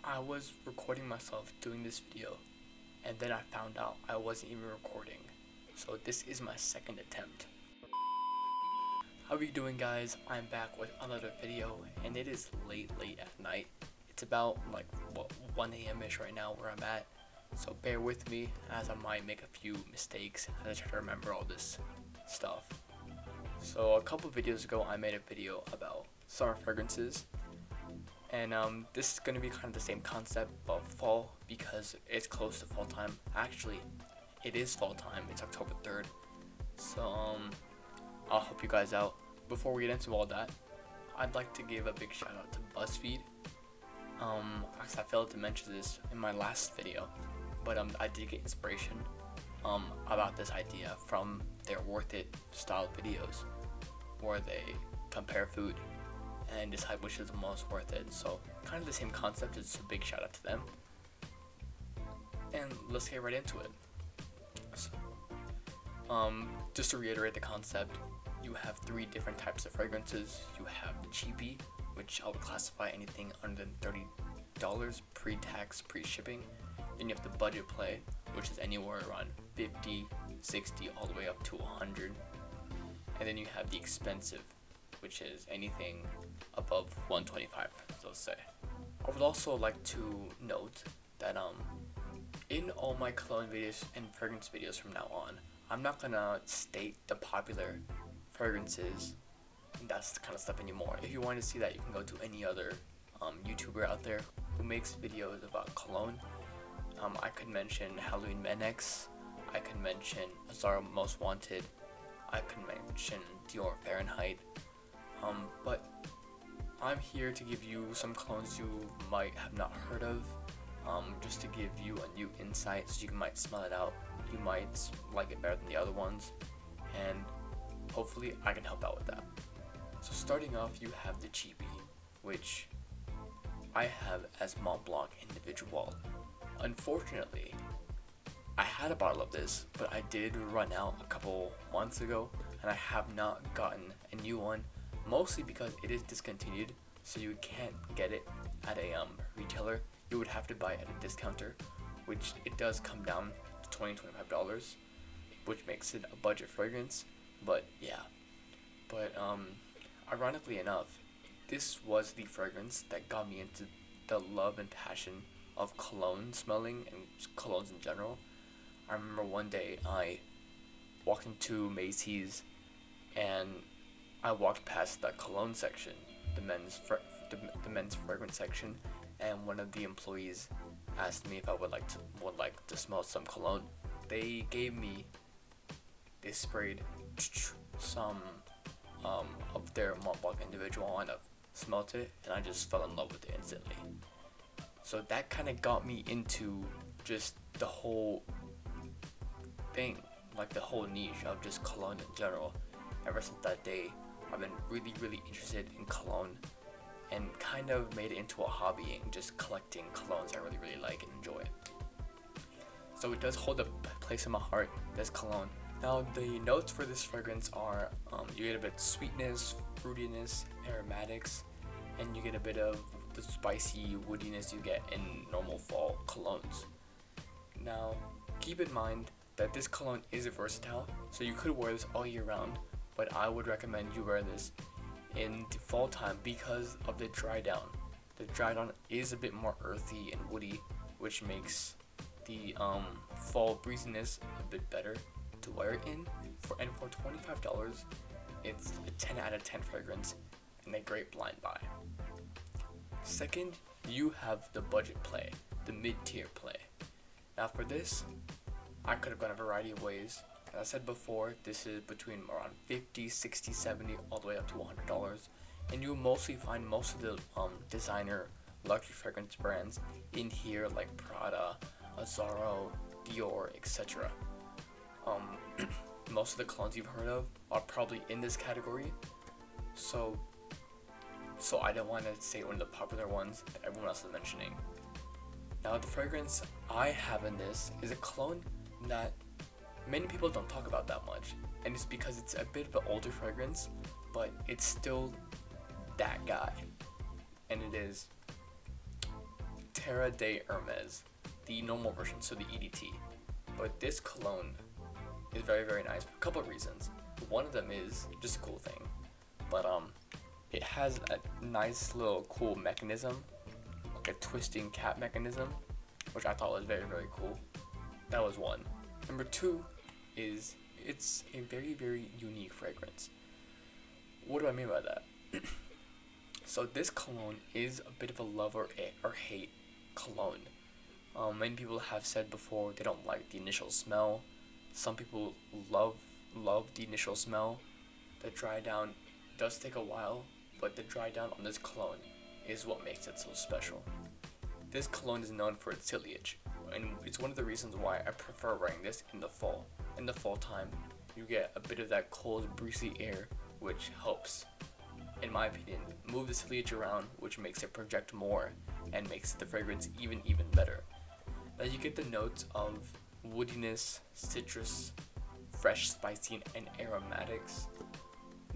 I was recording myself doing this video, and then I found out I wasn't even recording. So this is my second attempt. How are you doing, guys? I'm back with another video, and it is late at night. It's about 1 a.m. ish right now where I'm at. So bear with me as I might make a few mistakes as I try to remember all this stuff. So a couple videos ago I made a video about summer fragrances. And this is going to be kind of the same concept of fall because it's close to fall time. Actually, it is fall time. It's October 3rd. So I'll help you guys out. Before we get into all that, I'd like to give a big shout out to BuzzFeed. Actually, I failed to mention this in my last video, but I did get inspiration about this idea from their Worth It style videos where they compare food and decide which is the most worth it. So kind of the same concept. It's a big shout out to them. And let's get right into it. So, just to reiterate the concept, you have 3 different types of fragrances. You have the Chibi, which I would classify anything under than $30 pre-tax, pre-shipping. Then you have the budget play, which is anywhere around 50, 60, all the way up to 100. And then you have the expensive, which is anything above 125, so let's say. I would also like to note that in all my cologne videos and fragrance videos from now on, I'm not gonna state the popular fragrances and that's the kind of stuff anymore. If you want to see that, you can go to any other YouTuber out there who makes videos about cologne. I could mention Halloween Menex, I could mention Zara Most Wanted, I could mention Dior Fahrenheit. But I'm here to give you some colognes you might have not heard of, just to give you a new insight so you might smell it out. You might like it better than the other ones, and hopefully I can help out with that. So starting off, you have the Chibi, which I have as Mont Blanc Individual. Unfortunately, I had a bottle of this, but I did run out a couple months ago, and I have not gotten a new one. Mostly because it is discontinued, so you can't get it at a retailer. You would have to buy it at a discounter, which it does come down to $20-25, which makes it a budget fragrance. But yeah, ironically enough, this was the fragrance that got me into the love and passion of cologne smelling and colognes in general. I remember one day I walked into Macy's and I walked past the cologne section, the men's fragrance section, and one of the employees asked me if I would like to smell some cologne. They sprayed some of their Mont Blanc Individual, and I smelt it, and I just fell in love with it instantly. So that kind of got me into just the whole thing, like the whole niche of just cologne in general. Ever since that day, I've been really interested in cologne and kind of made it into a hobby and just collecting colognes I really like and enjoy. So it does hold a place in my heart, this cologne. Now the notes for this fragrance are, you get a bit of sweetness, fruitiness, aromatics, and you get a bit of the spicy woodiness you get in normal fall colognes. Now keep in mind that this cologne is versatile, so you could wear this all year round, but I would recommend you wear this in the fall time because of the dry down. The dry down is a bit more earthy and woody, which makes the fall breeziness a bit better to wear it in. And for $25, it's a 10 out of 10 fragrance and a great blind buy. Second, you have the budget play, the mid-tier play. Now for this, I could have gone a variety of ways. As I said before, this is between around 50, 60, 70, all the way up to $100. And you'll mostly find most of the designer luxury fragrance brands in here, like Prada, Zara, Dior, etc. Most of the colognes you've heard of are probably in this category. So I don't want to say one of the popular ones that everyone else is mentioning. Now the fragrance I have in this is a cologne that many people don't talk about that much, and it's because it's a bit of an older fragrance, but it's still that guy, and it is Terra de Hermes, the normal version, so the EDT. But this cologne is very, very nice for a couple of reasons. One of them is just a cool thing, but it has a nice little cool mechanism, like a twisting cap mechanism, which I thought was very, very cool. That was one. Number two is it's a very, very unique fragrance. What do I mean by that? So this cologne is a bit of a love or hate cologne. Many people have said before they don't like the initial smell. Some people love the initial smell. The dry down does take a while, but the dry down on this cologne is what makes it so special. This cologne is known for its foliage, and it's one of the reasons why I prefer wearing this in the fall. In the fall time, you get a bit of that cold, breezy air, which helps, in my opinion, move the foliage around, which makes it project more and makes the fragrance even better. Now you get the notes of woodiness, citrus, fresh, spicy, and aromatics.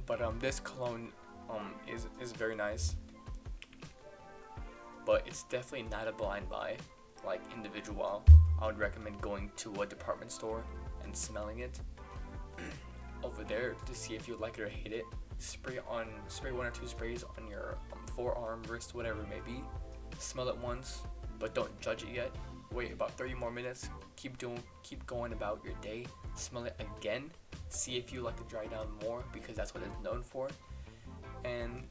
But this cologne is very nice. But it's definitely not a blind buy. Like individual, I would recommend going to a department store and smelling it over there to see if you like it or hate it. Spray 1 or 2 sprays on your forearm, wrist, whatever it may be. Smell it once, but don't judge it yet. Wait about 30 more minutes. Keep going about your day. Smell it again. See if you like to dry down more, because that's what it's known for. And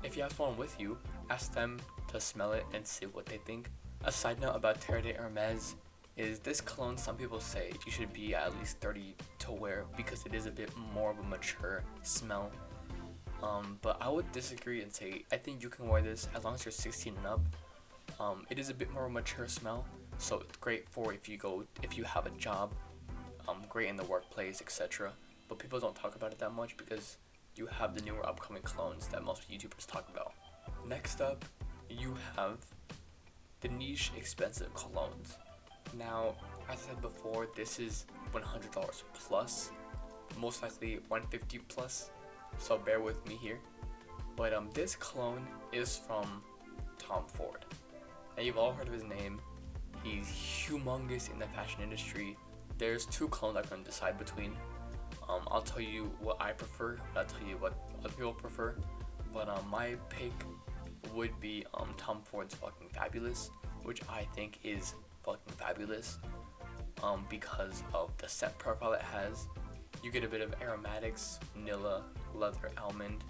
if you have someone with you, ask them to smell it and see what they think. A side note about Terre de Hermes is this cologne, some people say you should be at least 30 to wear because it is a bit more of a mature smell. But I would disagree and say I think you can wear this as long as you're 16 and up. It is a bit more mature smell, so it's great for if you have a job, great in the workplace, etc. But people don't talk about it that much because you have the newer upcoming colognes that most YouTubers talk about. Next up, you have the niche expensive colognes. Now, as I said before, this is $100 plus, most likely $150 plus, so bear with me here. But this cologne is from Tom Ford. Now you've all heard of his name. He's humongous in the fashion industry. There's 2 colognes I can decide between. I'll tell you what I prefer, I'll tell you what other people prefer. But my pick would be Tom Ford's Fucking Fabulous, which I think is fucking fabulous because of the scent profile it has. You get a bit of aromatics, vanilla, leather, almond,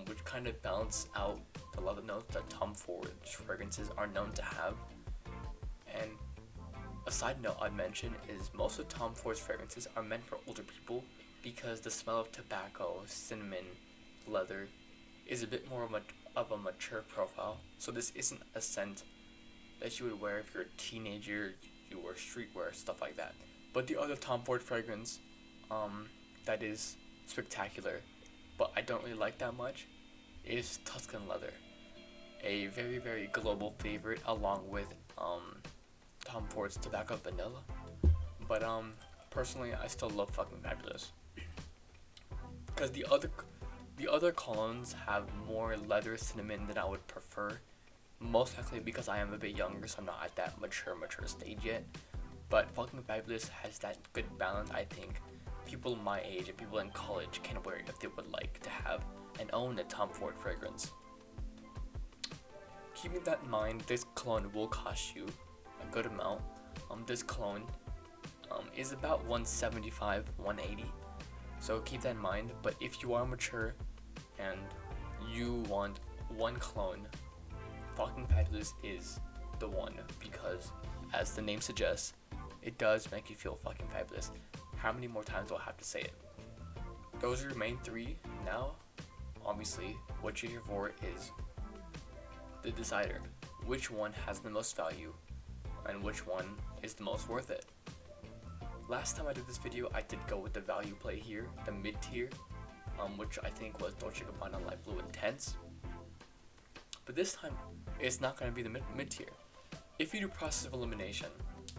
which kind of balance out the leather notes that Tom Ford's fragrances are known to have. And a side note I'd mention is most of Tom Ford's fragrances are meant for older people because the smell of tobacco, cinnamon, leather is a bit more of a mature profile. So this isn't a scent that you would wear if you're a teenager, you wear streetwear, stuff like that. But the other Tom Ford fragrance that is spectacular, but I don't really like that much, is Tuscan Leather. A very, very global favorite along with Tom Ford's Tobacco Vanilla. But personally, I still love Fucking Fabulous. Because the other colognes have more leather cinnamon than I would prefer. Most likely because I am a bit younger, so I'm not at that mature stage yet. But Fucking Fabulous has that good balance. I think people my age and people in college can wear it if they would like to have and own a Tom Ford fragrance. Keeping that in mind, this cologne will cost you a good amount. This cologne is about $175, $180. So keep that in mind. But if you are mature and you want one cologne, Fucking Fabulous is the one because, as the name suggests, it does make you feel fucking fabulous. How many more times do I have to say it? Those are your main 3. Now, obviously, what you're here for is the decider. Which one has the most value and which one is the most worth it? Last time I did this video, I did go with the value play here, the mid tier, which I think was Dolce & Gabbana Light Blue Intense. But this time, it's not going to be the mid tier. If you do process of elimination,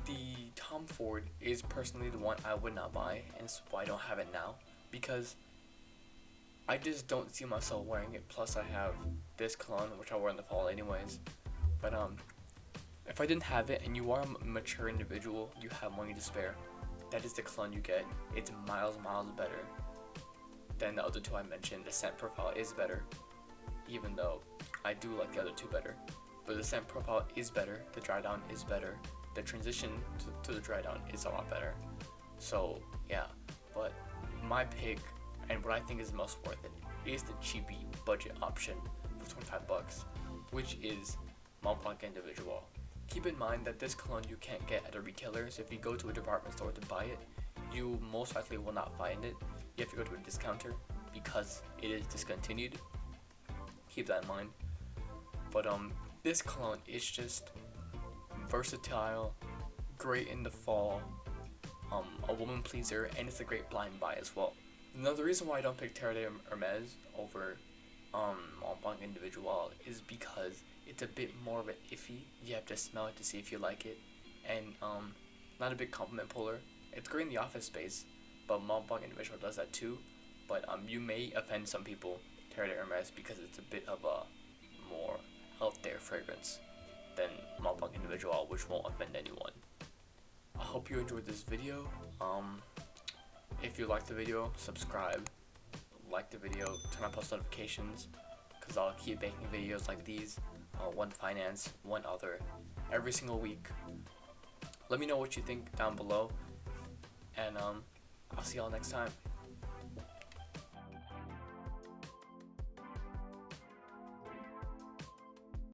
the Tom Ford is personally the one I would not buy, and it's why I don't have it now, because I just don't see myself wearing it. Plus I have this cologne, which I wear in the fall anyways, But if I didn't have it and you are a mature individual, you have money to spare, that is the cologne you get. It's miles better than the other two I mentioned. The scent profile is better, even though I do like the other two better. But the scent profile is better, the dry down is better, the transition to the dry down is a lot better. So yeah, but my pick and what I think is most worth it is the Chibi budget option for 25 bucks, which is Mont Blanc Individual. Keep in mind that this cologne you can't get at a retailer, so if you go to a department store to buy it, you most likely will not find it. You have to go to a discounter because it is discontinued. Keep that in mind. But this cologne is just versatile, great in the fall, a woman pleaser, and it's a great blind buy as well. Another reason why I don't pick Terre de Hermes over Mont Blanc Individual is because it's a bit more of an iffy. You have to smell it to see if you like it, and not a big compliment puller. It's great in the office space, but Mont Blanc Individual does that too. But you may offend some people, Terre de Hermes, because it's a bit of a more out there fragrance than Mont Blanc Individual, which won't offend anyone. I hope you enjoyed this video. If you liked the video, subscribe, like the video, turn on post notifications, because I'll keep making videos like these, one finance, one other, every single week. Let me know what you think down below, and I'll see y'all next time.